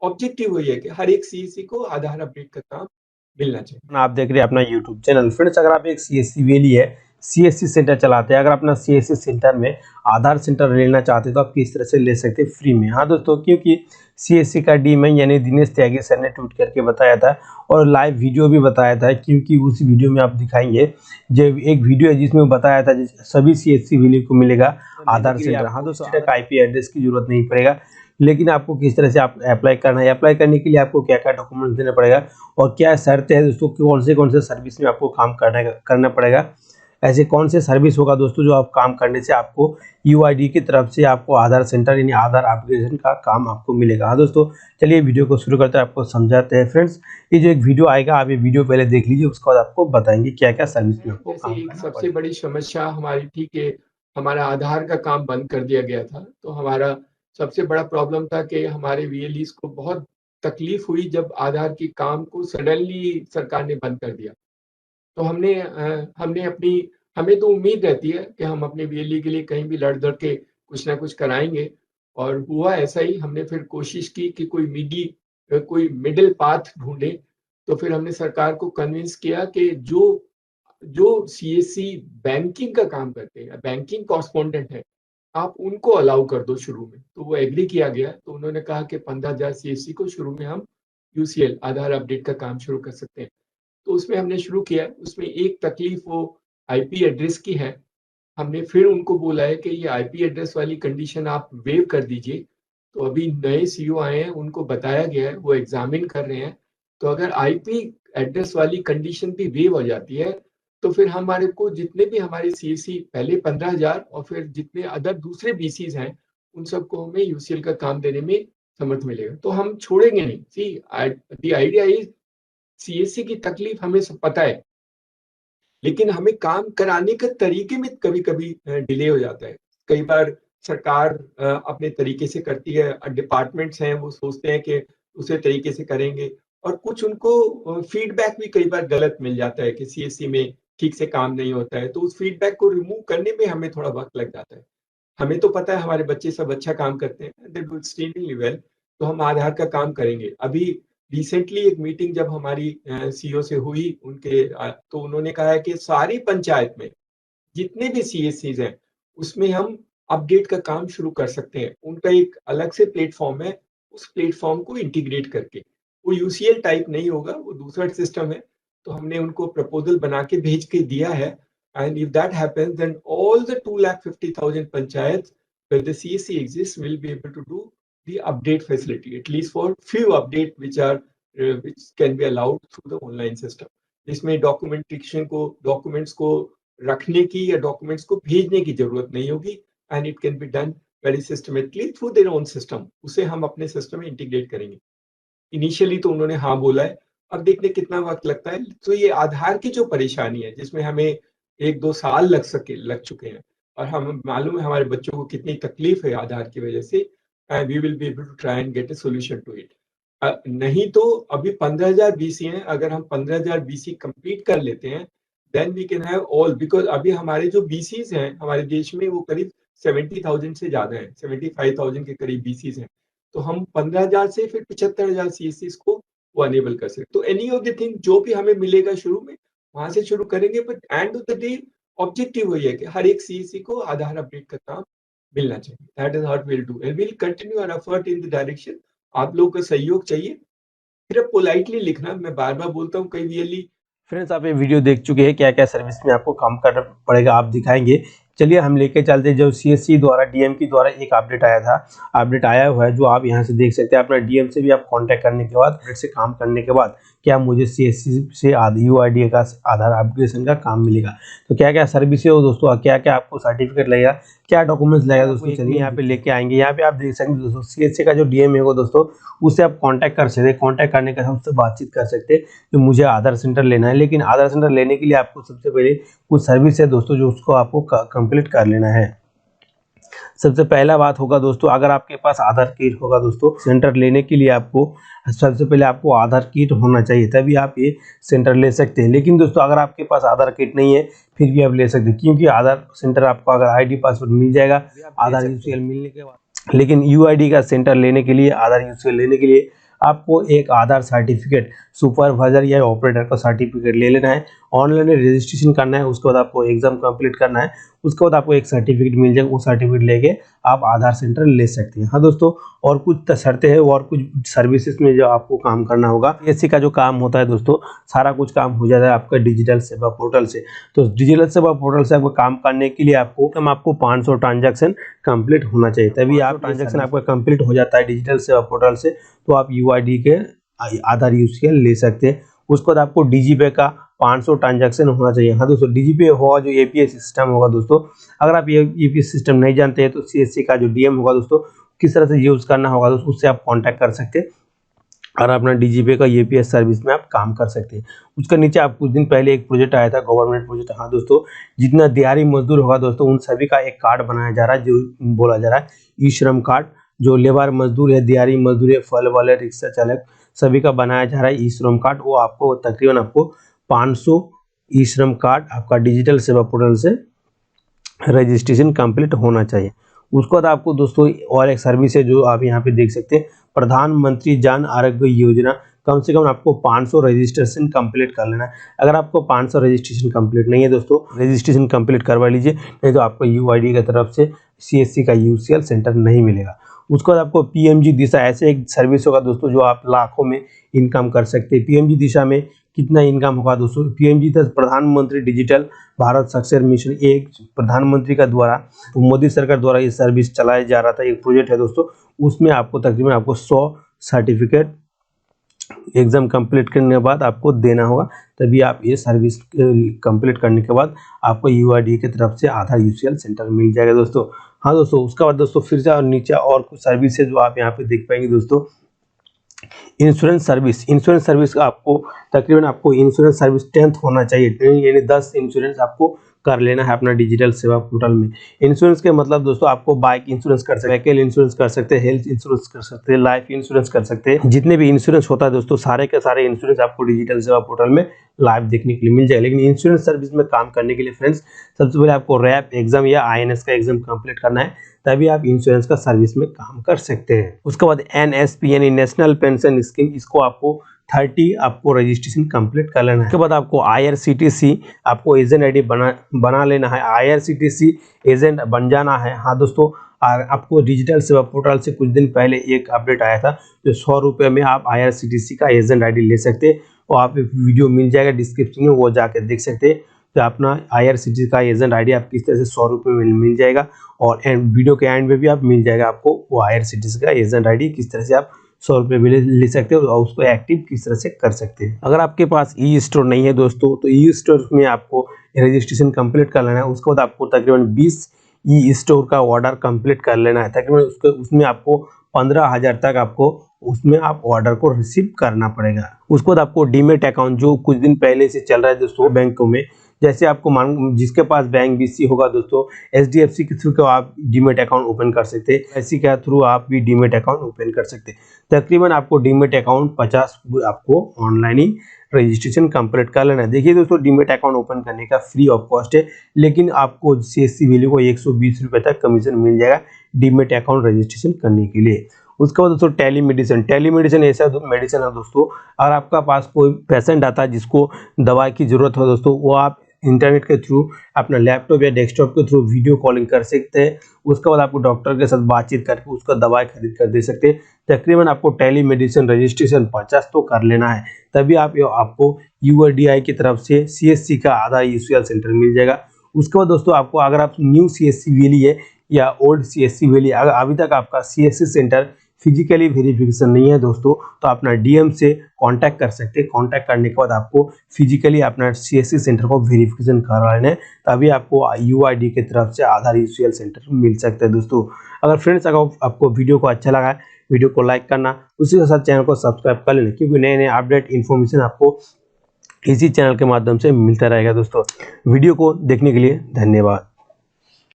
Objective वही है कि हर एक सीएससी को आधार अपडेट का काम मिलना चाहिए। आप देख रहे हैं अपना यूट्यूब चैनल। फ्रेंड्स, अगर आप एक सीएससी वैली है, सीएससी सेंटर चलाते हैं, अगर अपना सीएससी सेंटर में आधार सेंटर लेना चाहते हैं तो आप किस तरह से ले सकते हैं फ्री में। हाँ दोस्तों, क्योंकि सीएससी का डीएम यानी दिनेश त्यागी सर ने ट्वीट करके बताया था और लाइव वीडियो भी बताया था, क्योंकि उस वीडियो में आप दिखाएंगे जो एक वीडियो है जिसमें बताया था सभी सीएससी वैली को मिलेगा आधार सेंटर। हाँ दोस्तों, आईपी एड्रेस की जरूरत नहीं पड़ेगा, लेकिन आपको किस तरह से आप अप्लाई करना है, अप्लाई करने के लिए आपको क्या क्या डॉक्यूमेंट्स देना पड़ेगा और क्या शर्त है दोस्तों, कौन से सर्विस में आपको काम करना पड़ेगा, ऐसे कौन से सर्विस होगा दोस्तों जो आप काम करने से आपको यूआईडी की तरफ से आपको आधार सेंटर यानी आधार एप्लीकेशन का काम आपको मिलेगा। हाँ दोस्तों, चलिए वीडियो को शुरू करते हैं, आपको समझाते हैं। फ्रेंड्स, ये जो एक वीडियो आएगा आप ये वीडियो पहले देख लीजिए, उसके बाद आपको बताएंगे क्या क्या सर्विस में आपको जैसे काम एक करना सबसे पड़ेगा। बड़ी समस्या हमारी थी कि हमारा आधार का काम बंद कर दिया गया था। तो हमारा सबसे बड़ा प्रॉब्लम था कि हमारे वीएलईज़ को बहुत तकलीफ हुई जब आधार के काम को सडनली सरकार ने बंद कर दिया। तो हमने अपनी हमें तो उम्मीद रहती है कि हम अपने वीएलई के लिए कहीं भी लड़-धड़ के कुछ ना कुछ कराएँगे और हुआ ऐसा ही। हमने फिर कोशिश की कि कोई मिडल पाथ ढूँढें। तो फिर हमने सरकार को कन्विंस किया कि जो जो सीएससी बैंकिंग का काम करते हैं, बैंकिंग कॉरेस्पोंडेंट है, आप उनको अलाउ कर दो शुरू में। तो वो एग्री किया गया। तो उन्होंने कहा कि 15,000 सीएससी को शुरू में हम यूसीएल आधार अपडेट का काम शुरू कर सकते हैं। तो उसमें हमने शुरू किया। उसमें एक तकलीफ वो आईपी एड्रेस की है। हमने फिर उनको बोला है कि ये आईपी एड्रेस वाली कंडीशन आप वेव कर दीजिए। तो अभी नए सीईओ आए हैं, उनको बताया गया है, वो एग्ज़ामिन कर रहे हैं। तो अगर आईपी एड्रेस वाली कंडीशन भी वेव हो जाती है, तो फिर हमारे को जितने भी हमारे सीएससी पहले 15,000 और फिर जितने अदर दूसरे बीसीज़ हैं, उन सबको हमें यूसीएल का काम देने में समर्थ मिलेगा। तो हम छोड़ेंगे नहीं। See the idea is CSC की तकलीफ हमें सब पता है, लेकिन हमें काम कराने के तरीके में कभी-कभी डिले हो जाता है। कई बार सरकार अपने तरीके से करती है, डिपार्टमेंट्स हैं वो सोचते हैं कि दूसरे तरीके से करेंगे और कुछ उनको फीडबैक भी कई बार गलत मिल जाता है कि सीएससी में ठीक से काम नहीं होता है, तो उस फीडबैक को रिमूव करने में हमें थोड़ा वक़्त लग जाता है। हमें तो पता है हमारे बच्चे सब अच्छा काम करते हैं, दे डू एक्सट्रीमली वेल, तो हम आधार का काम करेंगे। अभी रिसेंटली एक मीटिंग जब हमारी सीईओ से हुई तो उन्होंने कहा है कि सारी पंचायत में जितने भी सीएससीज़ हैं, उसमें हम अपडेट का काम शुरू कर सकते हैं। उनका एक अलग से प्लेटफ़ॉर्म है, उस प्लेटफ़ॉर्म को इंटीग्रेट करके। वो यूसीएल टाइप नहीं होगा, वो दूसरा सिस्टम है। तो हमने उनको प्रपोज़ल बना के भेज के दिया है and if that happens then all the 2,50,000 panchayats where the CSC exists will be able to do the update facility, at least for few update which can be allowed through the online system. जिसमें documents को रखने की या documents को भेजने की जरूरत नहीं होगी and it can be done very systematically through their own system. उसे हम अपने सिस्टम में इंटीग्रेट करेंगे। इनिशियली तो उन्होंने हाँ बोला है, अब देखते कितना वक्त लगता है। तो ये आधार की जो परेशानी है जिसमें हमें 1-2 साल लग चुके हैं और हम मालूम है हमारे बच्चों को कितनी तकलीफ है आधार की वजह से, and we will be able to try and get a solution to it. नहीं तो अभी 15,000 बीसी हैं, अगर हम 15,000 बीसी कंप्लीट कर लेते हैं then we can have all, because अभी हमारे जो बीसीज़ हैं हमारे देश में वो करीब 70,000 से ज़्यादा हैं, 75,000 के करीब बीसीज़ हैं। तो हम 15,000 से फिर 75,000 सीएससीज़ को वो अनेबल कर सकते। तो एनी ऑफ द थिंग जो भी हमें मिलेगा शुरू में, वहाँ से शुरू करेंगे, but end of the day objective वही है कि हर एक सीएससी को आधार अपडेट का काम मिलना चाहिए। That is what will do and we will continue our effort in the direction. आप लोगों का सहयोग चाहिए। सिर्फ पोलाइटली लिखना, मैं बार-बार बोलता हूँ कई वीएलई। फ्रेंड्स, आप ये वीडियो देख चुके हैं, क्या क्या सर्विस में आपको काम करना पड़ेगा आप दिखाएंगे। चलिए हम लेके चलते हैं, जो सीएससी द्वारा डीएम की द्वारा एक अपडेट आया था, अपडेट आया हुआ है जो आप यहाँ से देख सकते हैं। अपना डीएम से भी आप कांटेक्ट करने के बाद, अपडेट से काम करने के बाद क्या मुझे सीएससी से यूआईडी का आधार अपडेशन का काम मिलेगा। तो क्या क्या सर्विस है वो दोस्तों, क्या क्या आपको सर्टिफिकेट लगेगा, क्या डॉक्यूमेंट्स लगेगा दोस्तों, चलिए यहाँ पे लेके आएंगे। यहाँ पे आप देख सकते हैं दोस्तों, सीएससी का जो डीएम है वो दोस्तों, उससे आप कांटेक्ट कर सकते हैं, कांटेक्ट करने के उससे बातचीत कर सकते हैं कि मुझे आधार सेंटर लेना है। लेकिन आधार सेंटर लेने के लिए आपको सबसे पहले कुछ सर्विस है दोस्तों जो उसको आपको कंप्लीट कर लेना है। सबसे पहला बात होगा दोस्तों, अगर आपके पास आधार किट होगा दोस्तों, सेंटर लेने के लिए आपको सबसे पहले आपको आधार किट होना चाहिए, तभी आप ये सेंटर ले सकते हैं। लेकिन दोस्तों अगर आपके पास आधार किट नहीं है फिर भी आप ले सकते हैं, क्योंकि आधार सेंटर आपको अगर आईडी पासवर्ड मिल जाएगा आधार यूसीएल मिलने के बाद। लेकिन यूआईडी का सेंटर लेने के लिए, आधार यूसीएल लेने के लिए आपको एक आधार सर्टिफिकेट, सुपरवाइजर या ऑपरेटर का सर्टिफिकेट ले लेना है, ऑनलाइन रजिस्ट्रेशन करना है, उसके बाद आपको एग्जाम कंप्लीट करना है, उसके बाद आपको एक सर्टिफिकेट मिल जाएगा, वो सर्टिफिकेट लेके आप आधार सेंटर ले सकते हैं। हाँ दोस्तों, और कुछ शर्तें हैं और कुछ सर्विसेज में जो आपको काम करना होगा। सीएससी का जो काम होता है दोस्तों, सारा कुछ काम हो जाता है आपका डिजिटल सेवा पोर्टल से। तो डिजिटल सेवा पोर्टल से आपको काम करने के लिए आपको 500 ट्रांजैक्शन कंप्लीट होना चाहिए, तभी आप ट्रांजैक्शन आपका कंप्लीट हो जाता है डिजिटल सेवा पोर्टल से, तो आप यूआईडी के आधार यूसीएल ले सकते हैं। उसके बाद आपको डीजीपे का 500 ट्रांजैक्शन होना चाहिए। हाँ दोस्तों, डीजीपे होगा जो एपीएस सिस्टम होगा दोस्तों, अगर आप ये एपीएस सिस्टम नहीं जानते हैं तो सीएससी का जो डीएम होगा दोस्तों, किस तरह से यूज करना होगा दोस्तों, उससे आप कांटेक्ट कर सकते हैं और अपना डीजीपे का एपीएस सर्विस में आप काम कर सकते हैं। उसके नीचे आप कुछ दिन पहले एक प्रोजेक्ट आया था, गवर्नमेंट प्रोजेक्ट। हाँ दोस्तों, जितना दिहाड़ी मजदूर होगा दोस्तों, उन सभी का एक कार्ड बनाया जा रहा है, जो बोला जा रहा है ई श्रम कार्ड। जो लेबर मजदूर है, दिहाड़ी मजदूर है, फल वाले, रिक्शा चालक, सभी का बनाया जा रहा है ई श्रम कार्ड। वो आपको तकरीबन आपको 500 ई श्रम कार्ड आपका डिजिटल सेवा पोर्टल से रजिस्ट्रेशन कंप्लीट होना चाहिए। उसके बाद आपको दोस्तों और एक सर्विस है जो आप यहाँ पे देख सकते हैं, प्रधानमंत्री जन आरोग्य योजना। कम से कम आपको 500 रजिस्ट्रेशन कंप्लीट कर लेना है। अगर आपको 500 रजिस्ट्रेशन कंप्लीट नहीं है दोस्तों, रजिस्ट्रेशन कंप्लीट करवा लीजिए, नहीं तो आपको यूआईडी की तरफ से सीएससी का यूसीएल सेंटर नहीं मिलेगा। उसके बाद आपको पीएमजी दिशा ऐसे एक सर्विस होगा दोस्तों, जो आप लाखों में इनकम कर सकते हैं। पीएमजी दिशा में कितना इनकम होगा दोस्तों, पीएमजी प्रधानमंत्री डिजिटल भारत साक्षर मिशन, एक प्रधानमंत्री का द्वारा, मोदी सरकार द्वारा ये सर्विस चलाया जा रहा था, एक प्रोजेक्ट है दोस्तों। उसमें आपको तकरीबन आपको 100 सर्टिफिकेट एग्जाम कंप्लीट करने के बाद आपको देना होगा, तभी आप ये सर्विस कंप्लीट करने के बाद आपको यूआईडी की तरफ से आधार यूसीएल सेंटर मिल जाएगा दोस्तों। हाँ दोस्तों, उसके बाद दोस्तों फिर से और नीचे और कुछ सर्विस है जो आप यहाँ पे देख पाएंगे दोस्तों। इंश्योरेंस सर्विस आपको तकरीबन आपको इंश्योरेंस सर्विस 10th होना चाहिए, यानी 10 इंश्योरेंस आपको कर लेना है अपना डिजिटल सेवा पोर्टल में। इंश्योरेंस के मतलब दोस्तों, आपको बाइक इंश्योरेंस कर सकते हैं, व्हीकल इंश्योरेंस कर सकते हैं, हेल्थ इंश्योरेंस कर सकते हैं, लाइफ इंश्योरेंस कर सकते हैं। जितने भी इंश्योरेंस होता है दोस्तों, सारे के सारे इंश्योरेंस आपको डिजिटल सेवा पोर्टल में लाइव देखने के लिए मिल जाएगा। लेकिन इंश्योरेंस सर्विस में काम करने के लिए फ्रेंड्स, सबसे पहले आपको रैप एग्जाम या आईएनएस का एग्जाम कंप्लीट करना है, तभी आप इंश्योरेंस का सर्विस में काम कर सकते हैं। उसके बाद एनएसपी यानी नेशनल पेंशन स्कीम, इसको आपको 30 आपको रजिस्ट्रेशन कंप्लीट कर लेना है। उसके बाद आपको आईआरसीटीसी आपको एजेंट आईडी बना लेना है, आईआरसीटीसी एजेंट बन जाना है। हाँ दोस्तों, आपको डिजिटल सेवा पोर्टल से कुछ दिन पहले एक अपडेट आया था, जो 100 रुपये में आप आईआरसीटीसी का एजेंट आईडी ले सकते हैं। और आप वीडियो मिल जाएगा डिस्क्रिप्शन में, वो जाके देख सकते हैं। तो अपना आईआरसीटीसी का एजेंट आईडी आप किस तरह से 100 रुपये में मिल जाएगा, और वीडियो के एंड में भी आप मिल जाएगा आपको वो आईआरसीटीसी का एजेंट आईडी, किस तरह से आप 100 रुपये में ले सकते हो और उसको एक्टिव किस तरह से कर सकते हैं। अगर आपके पास ई स्टोर नहीं है दोस्तों, तो ई स्टोर में आपको रजिस्ट्रेशन कंप्लीट कर लेना है। उसके बाद आपको तकरीबन 20 ई स्टोर का ऑर्डर कंप्लीट कर लेना है, तकरीबन उसमें आपको 15,000 तक आपको उसमें आप ऑर्डर को रिसीव करना पड़ेगा। उसके बाद आपको डीमेट अकाउंट, जो कुछ दिन पहले से चल रहा है दोस्तों बैंकों में, जैसे आपको जिसके पास बैंक बीसी होगा दोस्तों, एचडीएफसी के थ्रू आप डीमेट अकाउंट ओपन कर सकते हैं, ऐसी के थ्रू आप भी डीमेट अकाउंट ओपन कर सकते हैं। तकरीबन आपको डीमेट अकाउंट 50 आपको ऑनलाइन ही रजिस्ट्रेशन कंप्लीट कर लेना है। देखिए दोस्तों, डीमेट अकाउंट ओपन करने का फ्री ऑफ कॉस्ट है, लेकिन आपको सीएससी वैल्यू को 120 रुपये तक कमीशन मिल जाएगा डीमेट अकाउंट रजिस्ट्रेशन करने के लिए। उसके बाद दोस्तों टेलीमेडिसिन ऐसा मेडिसिन है दोस्तों, अगर आपका पास कोई पेशेंट आता है जिसको दवाई की जरूरत हो दोस्तों, वो आप इंटरनेट के थ्रू अपना लैपटॉप या डेस्कटॉप के थ्रू वीडियो कॉलिंग कर सकते हैं। उसके बाद आपको डॉक्टर के साथ बातचीत करके उसका दवाई खरीद कर दे सकते हैं। तकरीबन आपको टेलीमेडिसिन रजिस्ट्रेशन 50 तो कर लेना है, तभी आपको यूआईडीआई की तरफ से सीएससी का आधार यूसीएल सेंटर मिल जाएगा। उसके बाद दोस्तों, आपको अगर आप न्यू सीएससी वैली है या ओल्ड सीएससी वैली, अगर अभी तक आपका सीएससी सेंटर फिजिकली वेरिफिकेशन नहीं है दोस्तों, तो अपना डीएम से कांटेक्ट कर सकते हैं। कांटेक्ट करने के बाद आपको फिजिकली अपना सीएससी सेंटर को वेरिफिकेशन करवा लेना है, तभी आपको यूआईडी की तरफ से आधार यूसीएल सेंटर मिल सकता है दोस्तों। अगर फ्रेंड्स, अगर आपको वीडियो को अच्छा लगा है, वीडियो को लाइक करना, उसी के साथ चैनल को सब्सक्राइब कर लेना, क्योंकि नए नए अपडेट इन्फॉर्मेशन आपको इसी चैनल के माध्यम से मिलता रहेगा दोस्तों। वीडियो को देखने के लिए धन्यवाद।